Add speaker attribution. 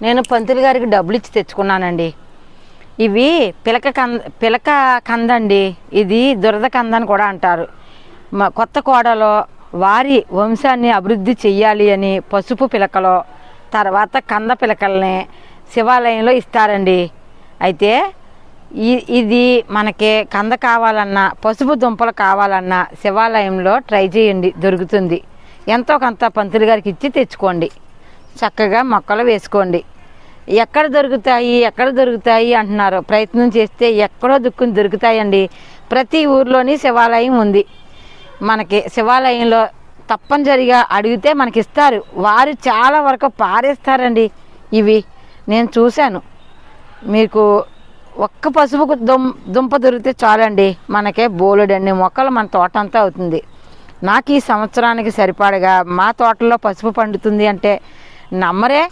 Speaker 1: నేను పంతులు గారికి డబ్బులు ఇచ్చి తెచ్చుకున్నానండి. ఇవి పిలక కందండి. ఇది దురద కంద అని కూడా అంటారు. కొత్త కోడలో వారి వంశాన్ని అభివృద్ధి చెయ్యాలి అని పసుపు పిలకలో తర్వాత కంద పిలకల్ని శివాలయంలో ఇస్తారండి. అయితే ఇది మనకి కంద కావాలన్నా పసుపు దుంపలు కావాలన్నా శివాలయంలో ట్రై చేయండి, దొరుకుతుంది. ఎంతో కొంత పంతులు గారికి ఇచ్చి తెచ్చుకోండి. చక్కగా మొక్కలు వేసుకోండి. ఎక్కడ దొరుకుతాయి అంటున్నారు. ప్రయత్నం చేస్తే ఎక్కడో దుక్కుని దొరుకుతాయండి. ప్రతి ఊర్లోని శివాలయం ఉంది. మనకి శివాలయంలో తప్పనిసరిగా అడిగితే మనకి ఇస్తారు. వారు చాలా వరకు పారేస్తారండి. ఇవి నేను చూశాను. మీకు ఒక్క పసుపు దుంప దొరికితే చాలండి, మనకే బోలెడన్ని మొక్కలు మన తోట అంతా అవుతుంది. నాకు ఈ సంవత్సరానికి సరిపడగా మా తోటలో పసుపు పండుతుంది అంటే నమ్మరే.